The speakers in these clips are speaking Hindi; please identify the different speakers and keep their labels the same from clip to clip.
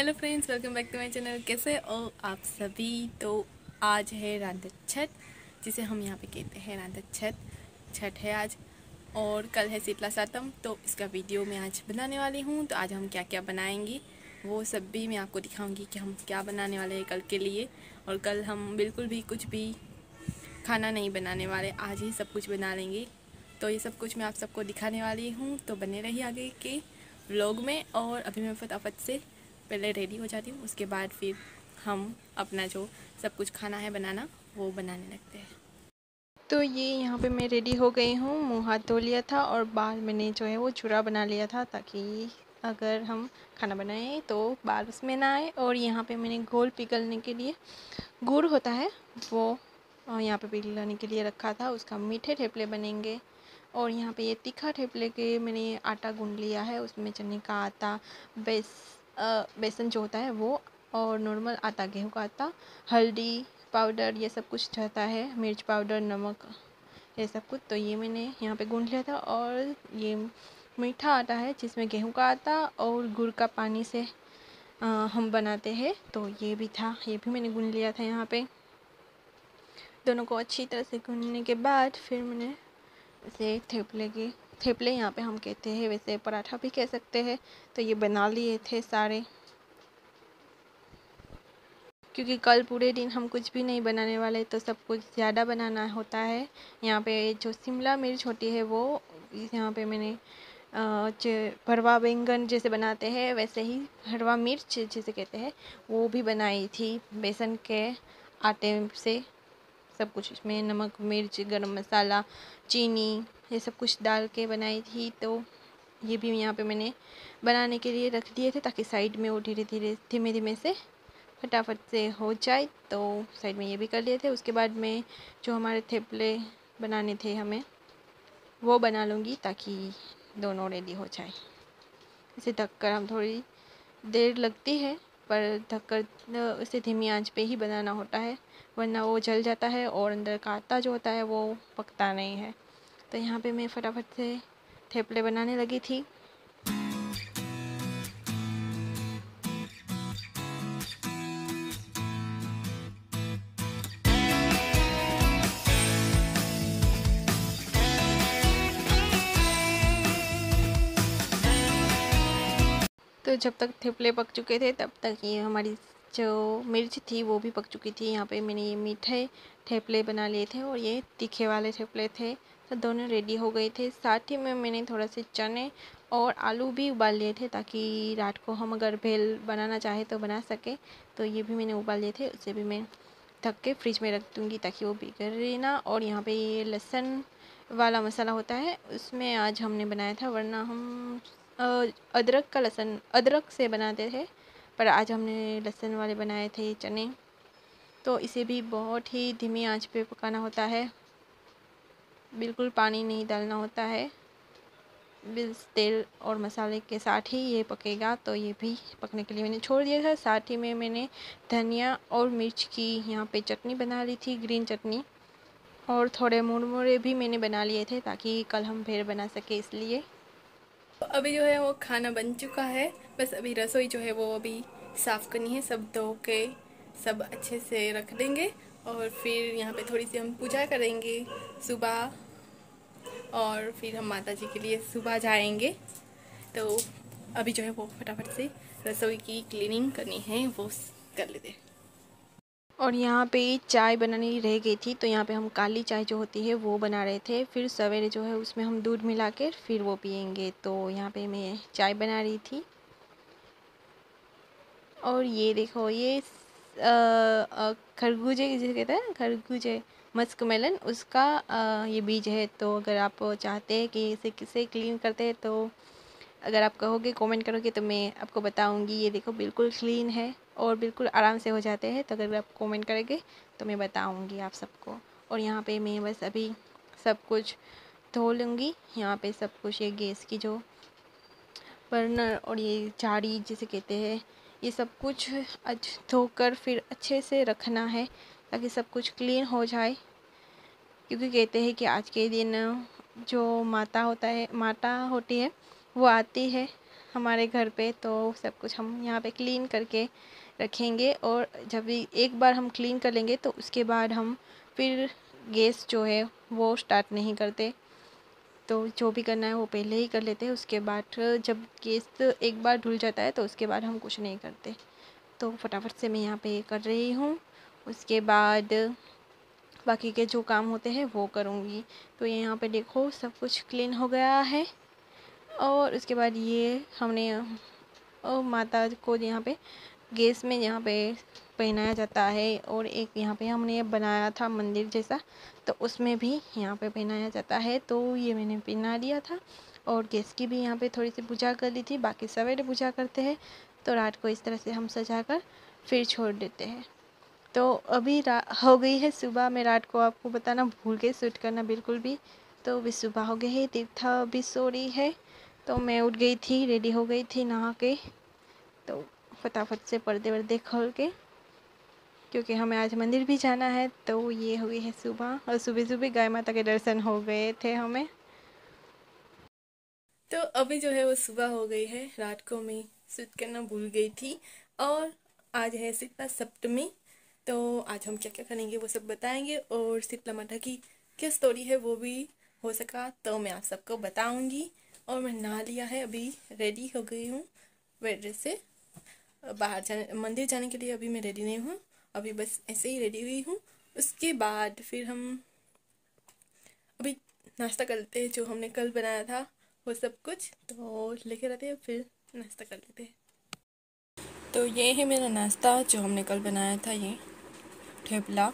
Speaker 1: Hello friends, welcome back to my channel. कैसे हो आप सभी। तो आज है रांधत छठ, जिसे हम यहाँ पे कहते हैं रांधत छठ। छठ है आज और कल है शीतला सातम। तो इसका वीडियो मैं आज बनाने वाली हूँ। तो आज हम क्या क्या बनाएंगे वो सब भी मैं आपको दिखाऊंगी कि हम क्या बनाने वाले हैं कल के लिए। और कल हम बिल्कुल भी कुछ भी खाना नहीं बनाने वाले, आज ही सब कुछ बना लेंगे। तो ये सब कुछ मैं आप सबको दिखाने वाली हूँ, तो बने रहिए आगे के व्लॉग में। और अभी मैं फटाफट से पहले रेडी हो जाती हूँ, उसके बाद फिर हम अपना जो सब कुछ खाना है बनाना वो बनाने लगते हैं। तो ये यहाँ पे मैं रेडी हो गई हूँ, मुँह हाथ धो लिया था और बाल मैंने जो है वो चूड़ा बना लिया था, ताकि अगर हम खाना बनाएं तो बाल उसमें ना आए। और यहाँ पे मैंने घोल पिघलने के लिए गुड़ होता है वो यहाँ पे पिघलाने के लिए रखा था। उसका मीठे ठेपले बनेंगे। और यहाँ पे ये तीखा ठेपले के मैंने आटा गूंद लिया है, उसमें चने का आटा, बेसन जो होता है वो, और नॉर्मल आटा, गेहूं का आटा, हल्दी पाउडर, ये सब कुछ रहता है, मिर्च पाउडर, नमक, ये सब कुछ। तो ये मैंने यहाँ पे गूंद लिया था। और ये मीठा आटा है जिसमें गेहूं का आटा और गुड़ का पानी से हम बनाते हैं। तो ये भी था, ये भी मैंने गूंद लिया था। यहाँ पे दोनों को अच्छी तरह से गूंदने के बाद फिर मैंने इसे थेपले यहाँ पे हम कहते हैं, वैसे पराठा भी कह सकते हैं। तो ये बना लिए थे सारे, क्योंकि कल पूरे दिन हम कुछ भी नहीं बनाने वाले, तो सब कुछ ज़्यादा बनाना होता है। यहाँ पे जो शिमला मिर्च होती है वो यहाँ पे मैंने भरवा बैंगन जैसे बनाते हैं वैसे ही भरवा मिर्च जिसे कहते हैं वो भी बनाई थी, बेसन के आटे से। सब कुछ इसमें नमक, मिर्च, गरम मसाला, चीनी, ये सब कुछ डाल के बनाई थी। तो ये भी यहाँ पे मैंने बनाने के लिए रख दिए थे, ताकि साइड में वो धीरे धीमे से फटाफट से हो जाए। तो साइड में ये भी कर लिए थे। उसके बाद में जो हमारे थेपले बनाने थे हमें, वो बना लूँगी, ताकि दोनों रेडी हो जाए। इसे ढककर हम थोड़ी देर लगती है, पर ढककर उसे धीमी आंच पे ही बनाना होता है, वरना वो जल जाता है और अंदर का आटा जो होता है वो पकता नहीं है। तो यहाँ पे मैं फटाफट से थेपले बनाने लगी थी। तो जब तक थेपले पक चुके थे तब तक ये हमारी जो मिर्च थी वो भी पक चुकी थी। यहाँ पे मैंने ये मीठे थेपले बना लिए थे और ये तीखे वाले थेपले थे। तो दोनों रेडी हो गए थे। साथ ही में मैंने थोड़ा से चने और आलू भी उबाल लिए थे, ताकि रात को हम अगर भेल बनाना चाहे तो बना सके। तो ये भी मैंने उबाल लिए थे, उसे भी मैं ढक के फ्रिज में रख दूँगी, ताकि वो बिगड़े ना। और यहाँ पे ये लहसुन वाला मसाला होता है, उसमें आज हमने बनाया था, वरना हम अदरक से बनाते थे, पर आज हमने लहसुन वाले बनाए थे चने। तो इसे भी बहुत ही धीमी आंच पे पकाना होता है, बिल्कुल पानी नहीं डालना होता है, बस तेल और मसाले के साथ ही ये पकेगा। तो ये भी पकने के लिए मैंने छोड़ दिया था। साथ ही में मैंने धनिया और मिर्च की यहाँ पे चटनी बना ली थी, ग्रीन चटनी, और थोड़े मुरमुरे भी मैंने बना लिए थे, ताकि कल हम फिर बना सके, इसलिए। तो अभी जो है वो खाना बन चुका है, बस अभी रसोई जो है वो अभी साफ़ करनी है। सब धो के सब अच्छे से रख देंगे और फिर यहाँ पे थोड़ी सी हम पूजा करेंगे सुबह, और फिर हम माता जी के लिए सुबह जाएंगे। तो अभी जो है वो फटाफट से रसोई की क्लीनिंग करनी है, वो कर लेते हैं। और यहाँ पे चाय बनानी रह गई थी, तो यहाँ पे हम काली चाय जो होती है वो बना रहे थे। फिर सवेरे जो है उसमें हम दूध मिला के फिर वो पियेंगे। तो यहाँ पे मैं चाय बना रही थी। और ये देखो, ये खरबूजे जिसे कहते हैं, खरबूजे, मस्क मेलन, उसका ये बीज है। तो अगर आप चाहते हैं कि इसे किसे क्लीन करते हैं, तो अगर आप कहोगे, कमेंट करोगे, तो मैं आपको बताऊंगी। ये देखो बिल्कुल क्लीन है और बिल्कुल आराम से हो जाते हैं। तो अगर आप कमेंट करेंगे तो मैं बताऊंगी आप सबको। और यहाँ पे मैं बस अभी सब कुछ धो लूँगी। यहाँ पे सब कुछ, ये गैस की जो बर्नर और ये झाड़ी जिसे कहते हैं, ये सब कुछ धोकर फिर अच्छे से रखना है, ताकि सब कुछ क्लीन हो जाए। क्योंकि कहते हैं कि आज के दिन जो माता होती है वो आती है हमारे घर पे, तो सब कुछ हम यहाँ पे क्लीन करके रखेंगे। और जब भी एक बार हम क्लीन कर लेंगे तो उसके बाद हम फिर गैस जो है वो स्टार्ट नहीं करते। तो जो भी करना है वो पहले ही कर लेते हैं, उसके बाद जब गैस एक बार धुल जाता है तो उसके बाद हम कुछ नहीं करते। तो फटाफट से मैं यहाँ पे कर रही हूँ, उसके बाद बाकी के जो काम होते हैं वो करूँगी। तो यहाँ पे देखो सब कुछ क्लीन हो गया है। और उसके बाद ये हमने माता को यहाँ पे गैस में यहाँ पे पहनाया जाता है। और एक यहाँ पे हमने बनाया था मंदिर जैसा, तो उसमें भी यहाँ पे पहनाया जाता है। तो ये मैंने पहना दिया था। और गैस की भी यहाँ पे थोड़ी सी पूजा कर ली थी, बाकी सवेरे पूजा करते हैं। तो रात को इस तरह से हम सजा कर फिर छोड़ देते हैं। तो अभी हो गई है सुबह। मैं रात को आपको बताना भूल गई शूट करना बिल्कुल भी। तो अभी सुबह हो गई है, तीर्था अभी सो रही है। तो मैं उठ गई थी, रेडी हो गई थी नहा के। तो फटाफट से पर्दे वर्दे खोल के, क्योंकि हमें आज मंदिर भी जाना है। तो ये हो गई है सुबह, और सुबह सुबह गाय माता के दर्शन हो गए थे हमें। तो अभी जो है वो सुबह हो गई है, रात को मैं शूट करना भूल गई थी। और आज है शीतला सप्तमी। तो आज हम क्या क्या करेंगे वो सब बताएंगे, और शीतला माता की क्या स्टोरी है वो भी हो सका तो मैं आप सबको बताऊंगी। और मैं नहा लिया है, अभी रेडी हो गई हूँ बेड ड्रेस से। बाहर जाने मंदिर जाने के लिए अभी मैं रेडी नहीं हूँ, अभी बस ऐसे ही रेडी हुई हूँ। उसके बाद फिर हम अभी नाश्ता करते हैं, जो हमने कल बनाया था वो सब कुछ तो लेके रहते हैं, फिर नाश्ता कर लेते हैं। तो ये है मेरा नाश्ता जो हमने कल बनाया था। ये ठेपला,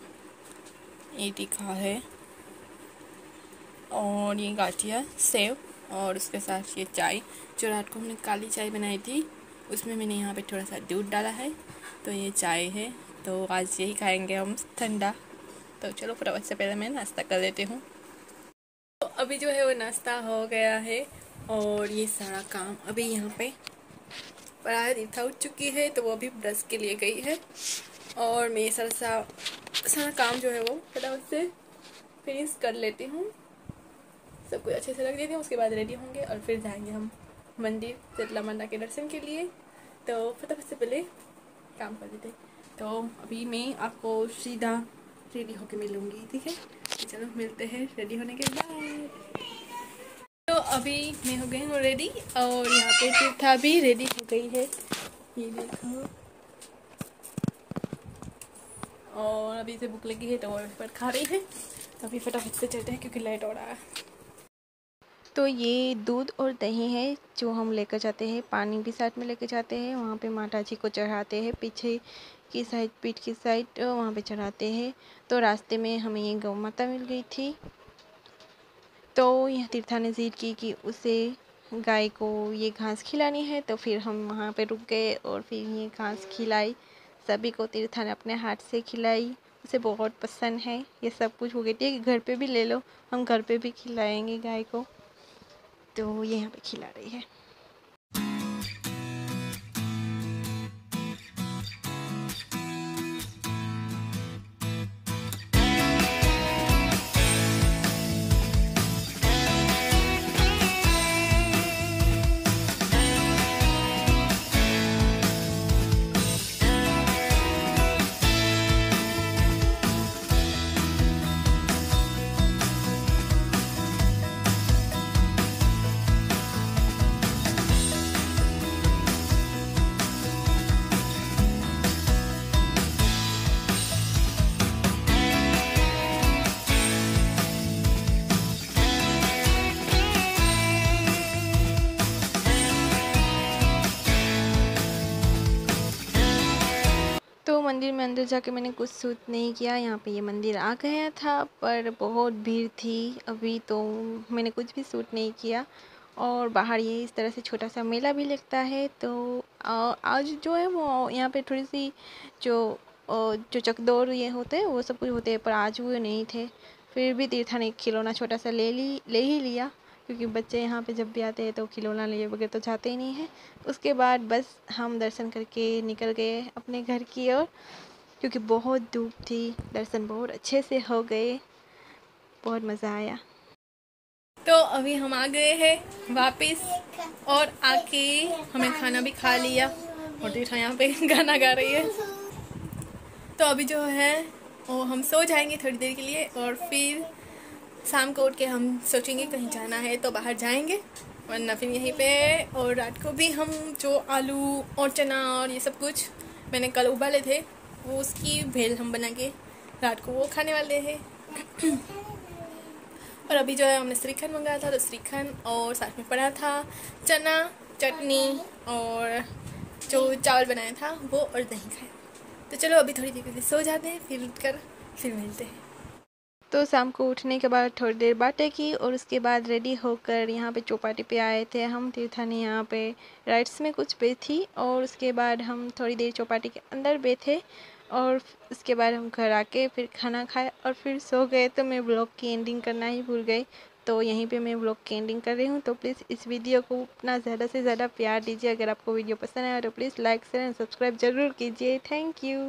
Speaker 1: ये तीखा है, और ये गाठिया सेव, और उसके साथ ये चाय जो रात को हमने काली चाय बनाई थी, उसमें मैंने यहाँ पे थोड़ा सा दूध डाला है। तो ये चाय है, तो आज यही खाएंगे हम ठंडा। तो चलो फटाफट से पहले मैं नाश्ता कर लेती हूँ। तो अभी जो है वो नाश्ता हो गया है, और ये सारा काम अभी यहाँ पे पढ़ाई दीथा उठ चुकी है, तो वो अभी ब्रश के लिए गई है। और मैं सारा काम जो है वो फटाफट से फिनिश कर लेती हूँ, सब कुछ अच्छे से रख देती हूँ। उसके बाद रेडी होंगे और फिर जाएंगे हम मंदिर शीतला माता के दर्शन के लिए। तो फटाफट से पहले काम कर लेते। तो अभी मैं आपको सीधा रेडी होके मिलूँगी, ठीक है? तो चलो मिलते हैं रेडी होने के बाद। तो अभी मैं हो गई हूँ रेडी, और यहाँ पे तीर्था भी रेडी हो गई है, ये देखो। और अभी से भूख लगी है तो वो पर खा रही है। तो अभी फटाफट से चलते हैं क्योंकि लेट हो रहा है। तो ये दूध और दही है जो हम लेकर जाते हैं, पानी भी साथ में लेकर जाते हैं। वहाँ पे माता जी को चढ़ाते हैं, पीछे की साइड, पीठ की साइड वहाँ पे चढ़ाते हैं। तो रास्ते में हमें ये गौ माता मिल गई थी। तो यह तीर्था ने जिद की कि उसे गाय को ये घास खिलानी है। तो फिर हम वहाँ पे रुक गए और फिर ये घास खिलाई सभी को। तीर्था ने अपने हाथ से खिलाई, उसे बहुत पसंद है ये सब कुछ। हो गई थी कि घर पे भी ले लो, हम घर पे भी खिलाएंगे गाय को। तो ये यहाँ पे खिला रही है। तो मंदिर में अंदर जाके मैंने कुछ शूट नहीं किया। यहाँ पे ये मंदिर आ गया था पर बहुत भीड़ थी अभी, तो मैंने कुछ भी शूट नहीं किया। और बाहर ये इस तरह से छोटा सा मेला भी लगता है। तो आज जो है वो यहाँ पे थोड़ी सी जो चकदौड़ ये होते हैं वो सब कुछ होते हैं, पर आज वो नहीं थे। फिर भी तीर्था ने खिलौना छोटा सा ले ही लिया, क्योंकि बच्चे यहाँ पे जब भी आते हैं तो खिलौना लिए बगैर तो जाते ही नहीं हैं। उसके बाद बस हम दर्शन करके निकल गए अपने घर की ओर, क्योंकि बहुत धूप थी। दर्शन बहुत अच्छे से हो गए, बहुत मज़ा आया। तो अभी हम आ गए हैं वापस और आके हमें खाना भी खा लिया और तीर्था यहाँ पे गाना गा रही है। तो अभी जो है वो हम सो जाएंगे थोड़ी देर के लिए और फिर शाम को उठ के हम सोचेंगे कहीं जाना है तो बाहर जाएंगे, वरना फिर यहीं पे। और रात को भी हम जो आलू और चना और ये सब कुछ मैंने कल उबाले थे वो उसकी भेल हम बना के रात को वो खाने वाले हैं। और अभी जो है हमने श्रीखंड मंगाया था तो श्रीखंड और साथ में पड़ा था चना, चटनी और जो चावल बनाया था वो और दही खाया। तो चलो अभी थोड़ी देर के लिए सो जाते हैं, फिर उठकर फिर मिलते हैं। तो शाम को उठने के बाद थोड़ी देर बातें की और उसके बाद रेडी होकर यहाँ पे चौपाटी पे आए थे हम। तीर्था ने यहाँ पे राइड्स में कुछ बैठी और उसके बाद हम थोड़ी देर चौपाटी के अंदर बैठे और उसके बाद हम घर आके फिर खाना खाए और फिर सो गए। तो मैं ब्लॉग की एंडिंग करना ही भूल गई, तो यहीं पे मैं ब्लॉग की एंडिंग कर रही हूँ। तो प्लीज़ इस वीडियो को अपना ज़्यादा से ज़्यादा प्यार दीजिए। अगर आपको वीडियो पसंद आया तो please like share and subscribe ज़रूर कीजिए। Thank you.